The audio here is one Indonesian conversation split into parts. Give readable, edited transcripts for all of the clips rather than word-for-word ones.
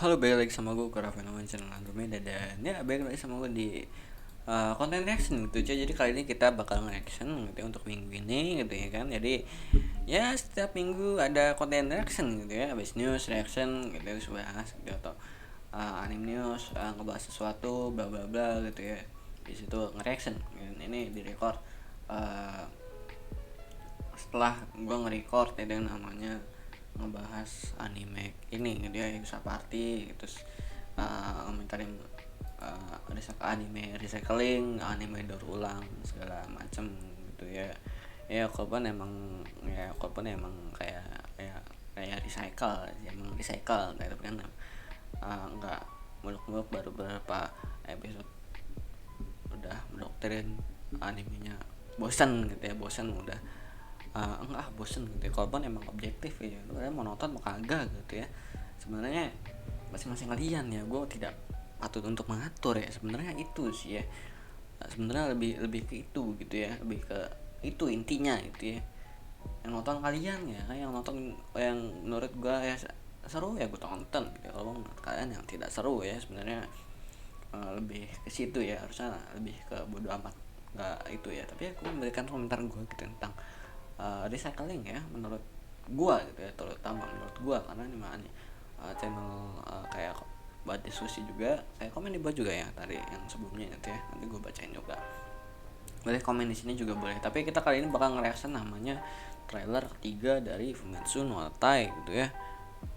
Halo, balik lagi sama gue, Rafael channel Andromeda. Dan ya, balik lagi sama gue di konten reaction gitu aja. Jadi kali ini kita bakal nge-reaction gitu ya, untuk minggu ini gitu ya kan. Jadi ya setiap minggu ada konten reaction gitu ya. Habis news, reaction gitu ya, terus bahas gitu atau anime news, ngebahas sesuatu bla bla bla gitu ya. Di situ nge-reaction gitu. Ini di record setelah gue nge-record ya, dengan namanya ngebahas anime ini gitu ya, Yusa Party, terus komentarin anime recycling, anime daur ulang segala macem gitu ya. Ya kalaupun emang kayak kayak recycle, emang recycle kayak, tapi kan nggak muluk-muluk, baru beberapa episode udah mendoktrin animenya bosan gitu ya, udah enggak bosen gitu ya. Kalaupun emang objektif ya, kalian mau nonton mau kagak gitu ya, sebenarnya masing-masing kalian ya, gue tidak patut untuk mengatur ya, sebenarnya itu sih ya. Sebenarnya lebih lebih ke itu gitu ya, lebih ke itu intinya gitu ya. Yang nonton kalian ya, yang nonton yang menurut gue ya seru ya gue tonton gitu. Kalau menurut kalian yang tidak seru ya, sebenarnya lebih ke situ ya, harusnya lebih ke bodo amat, nggak itu ya. Tapi aku memberikan komentar gue gitu tentang recycling ya, menurut gua gitu ya, terutama menurut gua, karena ini mah channel kayak buat diskusi juga, kayak komen di bawah juga ya tadi yang sebelumnya gitu ya, nanti gua bacain juga, boleh komen di sini juga boleh. Tapi kita kali ini bakal ngereaction namanya trailer ketiga dari Fumetsu no Tai gitu ya.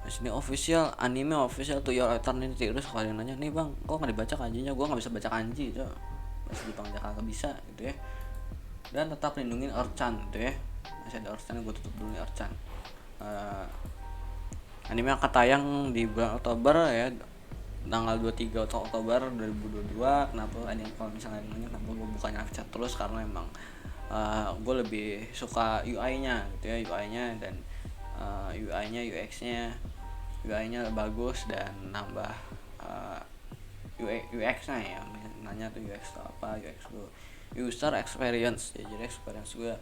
Di sini official anime official to your eternity. Terus kalian nanya, nih bang kok nggak dibaca kanjinya? Gua nggak bisa baca kanji tuh, bahasa Jepang aja kagak bisa gitu ya. Dan tetap lindungin Orchan gitu ya, masih ada Orchan, gue tutup dulu nih Orchan. Anime akan tayang di bulan Oktober ya, tanggal 23 Oktober 2022. Kenapa anime, kalau misalnya nanya kenapa gue bukannya live chat terus, karena emang gue lebih suka UI nya gitu ya, UI nya dan UI nya UX nya bagus, dan nambah UX nya ya. Nanya tuh UX itu apa, UX gue user experience ya, jadi experience gue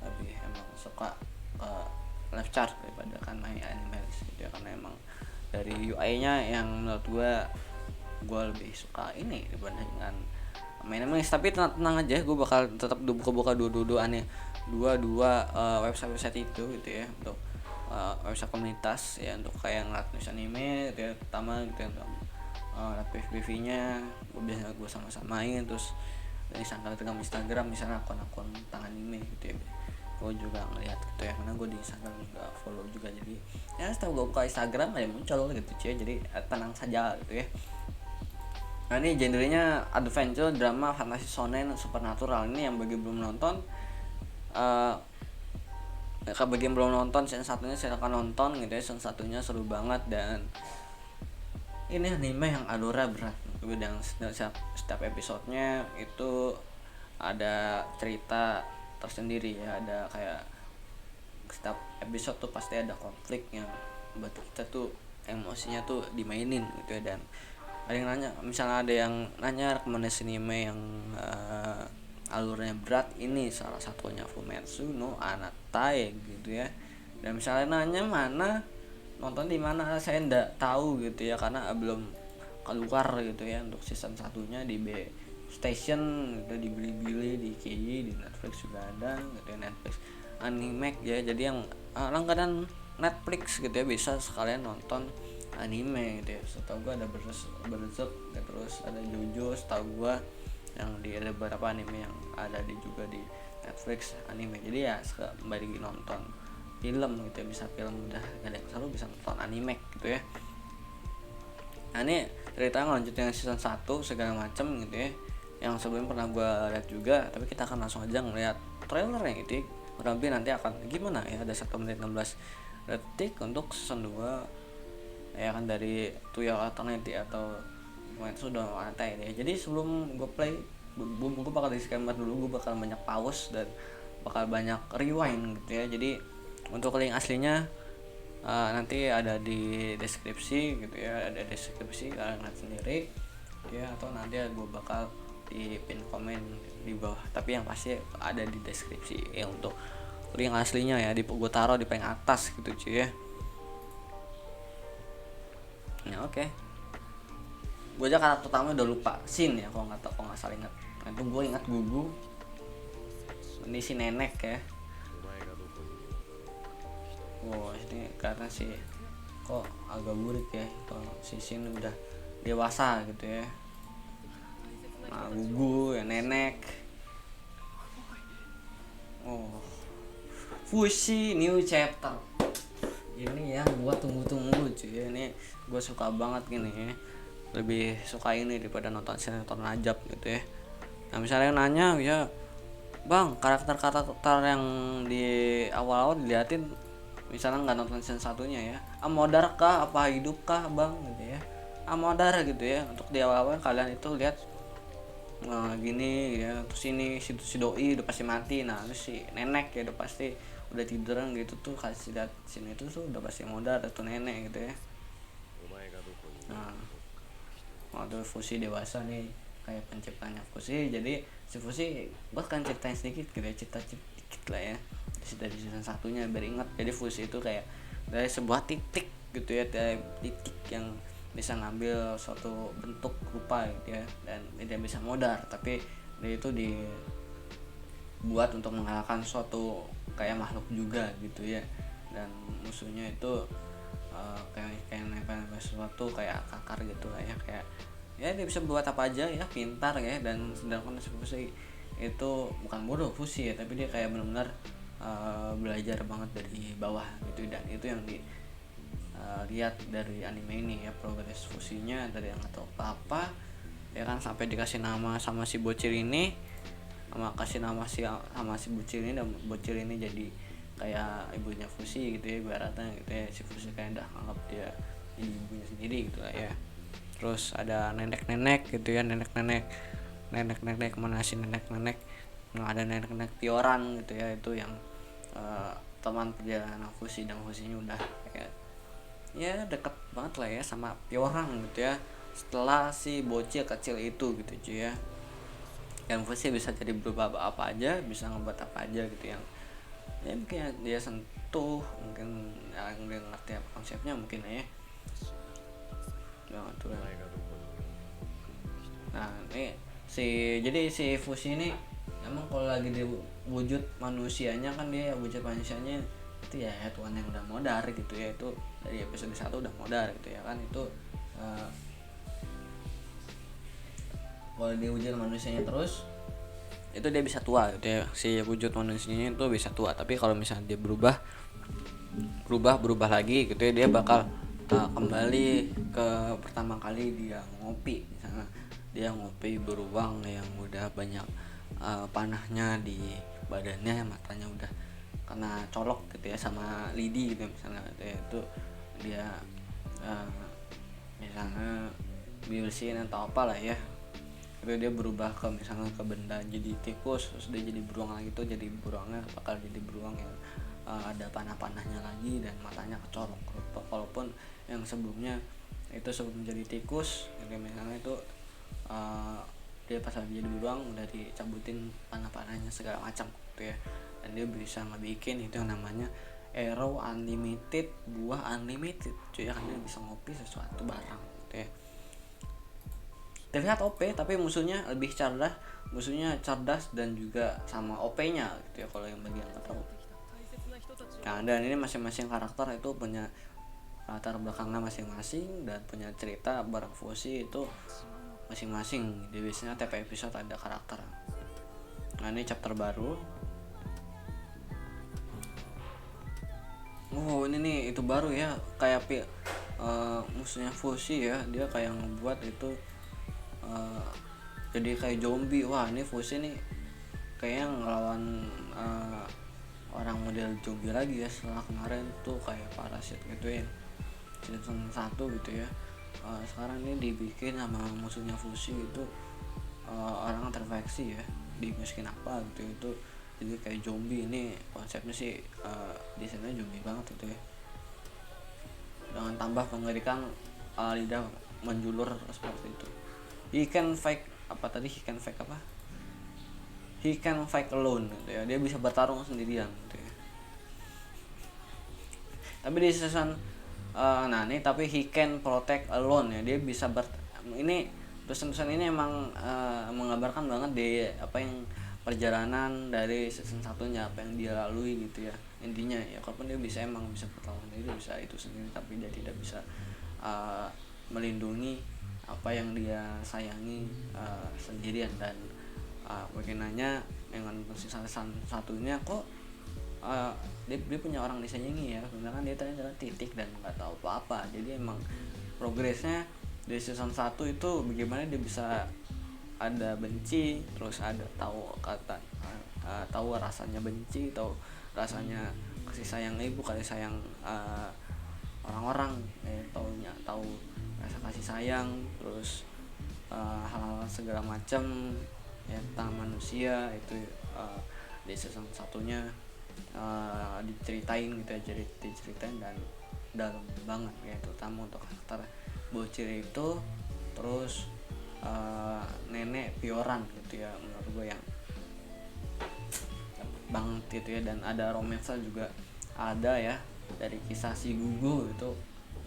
lebih emang suka live chart daripada kan main anime gitu ya, karena emang dari UI nya yang menurut gue lebih suka ini dibandingkan main anime. Tapi tenang aja, gue bakal tetap buka-buka dua website itu gitu ya, untuk website komunitas ya, untuk kayak ngeliat news anime gitu ya, pertama gitu ya, untuk PV nya gue biasanya gue sama-samain. Terus dari Instagram misalnya akun-akun tentang anime gitu ya, gue juga ngeliat gitu ya, karena gue di Instagram juga follow juga, jadi ya setelah gue buka Instagram ada muncul gitu cie, jadi tenang saja gitu ya. Nah ini genrenya adventure, drama, fantasi, shonen, supernatural. Ini yang bagi belum nonton, bagi yang belum nonton season satunya silakan nonton gitu ya, season satunya seru banget. Dan ini anime yang alurnya berat, yang setiap episodenya itu ada cerita tersendiri ya, ada kayak setiap episode tuh pasti ada konflik yang buat kita tuh emosinya tuh dimainin gitu ya. Dan ada yang nanya, misalnya ada yang nanya rekomendasi anime yang alurnya berat, ini salah satunya Fumetsu no Anatae gitu ya. Dan misalnya nanya mana nonton di mana, saya ndak tahu gitu ya, karena belum keluar gitu ya untuk season satunya di B Station gitu, di Bilibili, di KI, di Netflix juga ada gitu ya, Netflix Animax ya. Jadi yang langganan Netflix gitu ya, bisa sekalian nonton anime gitu ya. Setahu gue ada Berserk ya, terus ada JoJo setahu gue, yang ada beberapa anime yang ada juga di Netflix anime. Jadi ya kembali nonton film gitu ya, bisa film udah gak ada yang seru, bisa nonton anime gitu ya. Nah ini ceritanya ngelanjutin season 1 segala macem gitu ya, yang sebelumnya pernah gue lihat juga. Tapi kita akan langsung aja ngeliat trailernya gitu ya, kurang lebih nanti akan gimana ya. Ada 1 menit 16 detik untuk season 2 ya kan, dari To Your Eternity atau sudah lantai deh. Jadi sebelum gue play, gue bakal disclaimer dulu, gue bakal banyak pause dan bakal banyak rewind gitu ya. Jadi untuk link aslinya nanti ada di deskripsi gitu ya, ada deskripsi, kalian lihat sendiri ya, atau nanti gue bakal di pin komen di bawah. Tapi yang pasti ada di deskripsi ya, untuk link aslinya ya, gue taruh di paling atas gitu cuy ya. Nah oke. gue aja karakter utama udah lupa Shin ya kalau nggak salah ingat. Nah, itu gue ingat Gugu, ini si nenek ya. Oh ini karena sih kok agak burik ya kalau si Shin udah dewasa gitu ya. Nah, Gugu ya nenek. Oh, Fushi New Chapter ini yang gua tunggu-tunggu cuy. Ini gua suka banget gini ya, lebih suka ini daripada nonton sinetron Najab gitu ya. Nah misalnya nanya ya bang, karakter-karakter yang di awal-awal diliatin misalnya nggak nonton season satunya ya, modar kah apa hidup kah bang gitu ya, modar gitu ya. Untuk di awal-awal kalian itu lihat gini ya, terus ini si doi udah pasti mati, nah terus si nenek ya udah pasti udah tiduran gitu tuh, kasih lihat sini itu tuh udah pasti modar tuh nenek gitu ya. Nah waktu Fusi dewasa nih kayak penciptanya Fusi, jadi si Fusi bahkan ceritain sedikit gitu ya, cerita dikit lah ya dari season satunya biar ingat. Jadi Fusi itu kayak dari sebuah titik gitu ya, dari titik yang bisa ngambil suatu bentuk rupa gitu ya, dan tidak bisa modar, tapi dia itu dibuat untuk mengalahkan suatu kayak makhluk juga gitu ya. Dan musuhnya itu kayak nempel sesuatu kayak akar gitu lah ya, kayak ya dia bisa buat apa aja ya, pintar ya. Dan sedangkan Fusi itu bukan bodoh Fusi ya, tapi dia kayak benar-benar belajar banget dari bawah gitu. Dan itu yang lihat dari anime ini ya, progres Fusinya dari yang nggak tahu apa ya kan, sampai dikasih nama sama si bocil ini, kasih nama sama si bocil ini, dan bocil ini jadi kayak ibunya Fusi gitu ya ibaratnya gitu ya. Si Fusi kayak udah anggap dia ibunya sendiri gitu lah ya. Terus ada nenek-nenek gitu ya, nenek-nenek mana sih nenek-nenek. Nah, ada nenek-nenek Tioran gitu ya, itu yang teman perjalanan Fusi, dan Fusinya udah kayak ya deket banget lah ya sama Tioran gitu ya setelah si bocil kecil itu gitu cuy ya. Dan Fusi bisa jadi berubah apa aja, bisa ngebuat apa aja gitu yang ya mungkin dia sentuh, mungkin yang dia ngerti apa konsepnya mungkin ya. Nah ini jadi si Fusi ini emang kalau lagi di wujud manusianya kan, dia wujud manusianya itu ya Tuhan yang udah modar gitu ya. Itu dari episode 1 udah modar gitu ya kan. Itu kalau di wujud manusianya terus itu dia bisa tua gitu ya, si wujud manusianya itu bisa tua. Tapi kalau misalnya dia berubah lagi gitu ya, dia bakal kembali ke pertama kali dia ngopi. Misalnya dia ngopi beruang yang udah banyak panahnya di badannya, matanya udah kena colok gitu ya sama lidi gitu misalnya gitu ya. Itu dia misalnya biusin atau apalah ya, itu dia berubah ke misalnya ke benda jadi tikus, terus dia jadi beruang lagi, tuh jadi beruangnya bakal jadi beruang yang ada panah-panahnya lagi dan matanya kecolok. Walaupun yang sebelum jadi tikus, jadi misalnya itu dia pas lagi jadi beruang udah dicabutin panah-panahnya segala macam gitu ya. Dan dia bisa ngebikin itu yang namanya arrow unlimited, buah unlimited cuy ya kan. Dia bisa ngopi sesuatu barang gitu ya. Terlihat OP tapi musuhnya lebih cerdas dan juga sama OP-nya gitu ya, kalau yang bagi yang nggak tahu. Nah, dan ini masing-masing karakter itu punya latar belakangnya masing-masing dan punya cerita bareng Fusi itu masing-masing. Di biasanya tiap episode ada karakter. Nah, ini chapter baru. Oh, ini nih itu baru ya, kayak musuhnya Fusi ya, dia kayak ngebuat itu jadi kayak zombie. Wah, ini Fusi nih kayaknya ngelawan orang model zombie lagi ya, setelah kemarin tuh kayak parasit gitu ya season 1 gitu ya. Sekarang ini dibikin sama musuhnya Fusi itu orang terinfeksi ya, dimasukin apa gitu itu jadi kayak zombie. Ini konsepnya sih desainnya zombie banget gitu ya, dengan tambah mengerikan lidah menjulur seperti itu. He can fight alone gitu ya, dia bisa bertarung sendirian gitu ya. Tapi di season nah ini tapi he can protect alone ya, dia bisa ini pesan-pesan ini emang menggambarkan banget deh apa yang perjalanan dari season satunya, apa yang dia lalui gitu ya. Intinya ya kalaupun dia bisa emang bisa bertahan diri, bisa itu sendiri, tapi dia tidak bisa uh, melindungi apa yang dia sayangi sendirian. Dan bagaimana dengan season satunya kok dia punya orang disayangi ya, sedangkan dia ternyata titik dan nggak tahu apa-apa. Jadi emang progresnya di season 1 itu bagaimana dia bisa ada benci, terus ada tahu kata tahu rasanya benci, tahu rasanya kasih sayang ibu, kasih sayang orang-orang, tahu rasa kasih sayang, terus hal-hal segala macam ya tentang manusia itu di season satunya diceritain gitu ya, jadi diceritain dan dalam banget ya, terutama untuk karakter bocil itu. Terus nenek Pioran gitu ya, menurut gue yang banget gitu ya. Dan ada romansa juga ada ya dari kisah si Gugu itu.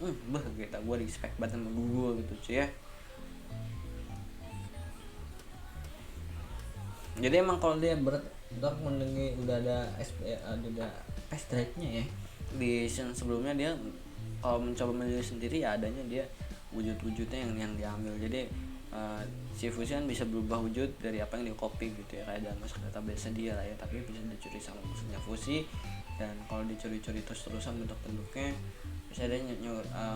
Gitu, gue respect banget sama Gugu gitu cuy ya. Jadi emang kalau dia berdak mendengi udah ada S drive-nya ya. Di season sebelumnya dia kalau mencoba menjadi sendiri ya adanya dia wujud-wujudnya yang diambil. Jadi si Fusi kan bisa berubah wujud dari apa yang di copy gitu ya, kayak dalam masuk database dia lah ya, tapi bisa dicuri sama musuhnya Fusi. Dan kalau dicuri-curi terus-terusan bentuk-bentuknya bisa dia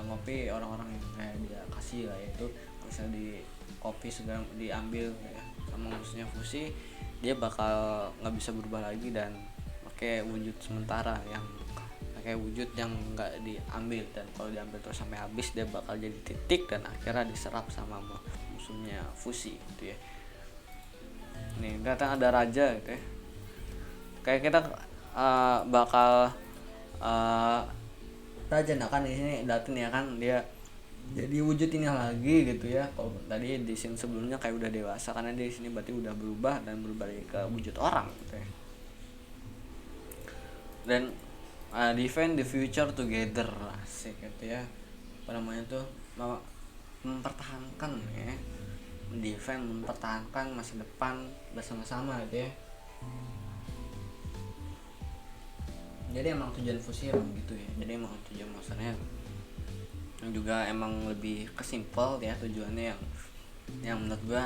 ngopi orang-orang yang kayak dia kasih lah ya, itu bisa di copy segala diambil ya sama musuhnya Fusi, dia bakal nggak bisa berubah lagi dan pakai wujud sementara yang pakai wujud yang nggak diambil. Dan kalau diambil terus sampai habis dia bakal jadi titik dan akhirnya diserap sama musuhnya Fusi gitu ya. Nih datang ada raja gitu ya, kayak kita bakal raja nah kan di sini Datin ya kan, dia jadi wujud ini lagi gitu ya. Kalau tadi di scene sebelumnya kayak udah dewasa, karena dia di sini berarti udah berubah dan berubah ke wujud orang gitu ya. Dan defend the future together asik gitu ya, apa namanya tuh, mempertahankan ya, mempertahankan masa depan bersama-sama gitu ya. Jadi emang tujuan Fusi emang gitu ya, jadi emang tujuan maksudnya juga emang lebih kesimpel ya tujuannya, yang menurut gua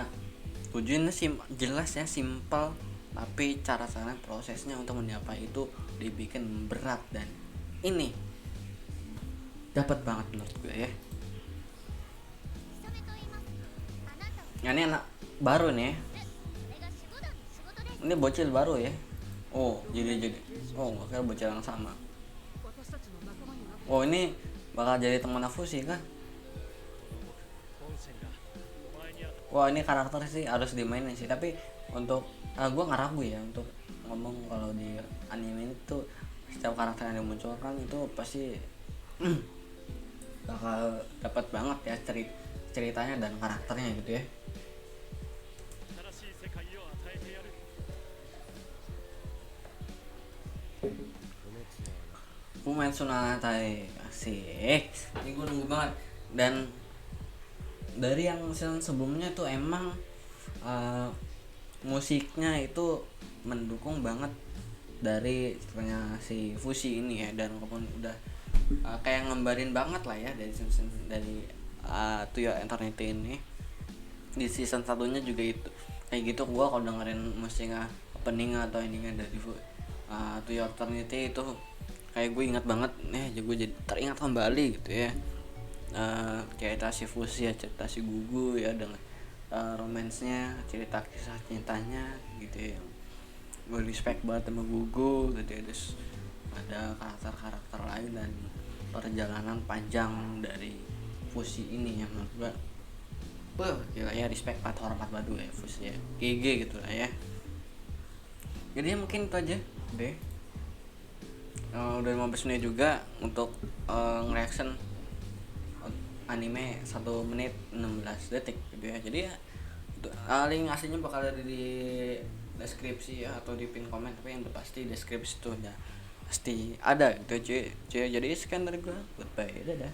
tujuannya jelas ya, simpel, tapi cara-cara prosesnya untuk mencapai itu dibikin berat. Dan ini dapat banget menurut gue ya. Ini anak baru nih, ini bocil baru ya. Jadi nggak kira bocil yang sama. Ini bakal jadi teman Fusi kan. Ini karakter sih harus dimainin sih, tapi untuk gue nggak ragu ya untuk ngomong kalau di anime itu setiap karakter yang dimunculkan itu pasti bakal dapat banget ya ceritanya dan karakternya gitu ya. Fumetsu no Natai asik, ini gue nunggu banget. Dan dari yang season sebelumnya tuh emang musiknya itu mendukung banget dari ceritanya si Fusi ini ya. Dan walaupun udah kayak ngembarin banget lah ya dari season dari To Your Eternity ini, di season satunya juga itu kayak gitu. Gua kalau dengerin musiknya opening atau endingnya dari To Your Eternity itu kayak gue ingat banget nih, gue jadi teringat kembali gitu ya. Cerita si Fusi ya, cerita si Gugu ya, dengan romansnya, cerita kisah cintanya gitu ya. Gue respect banget sama Gugu gitu ya. Terus ada karakter-karakter lain dan perjalanan panjang dari Fusi ini yang menurut gue gila ya, respect banget, hormat banget ya Fusi ya, GG gitu lah ya. Jadi mungkin itu aja deh. Udah 15 menit juga untuk nge-reaction anime 1 menit 16 detik gitu ya. Jadi ya link aslinya bakal ada di deskripsi ya, atau di pin komen, tapi yang pasti deskripsi tuh udah pasti ada gitu cuy. Jadi sekian dari gue, goodbye, dadah.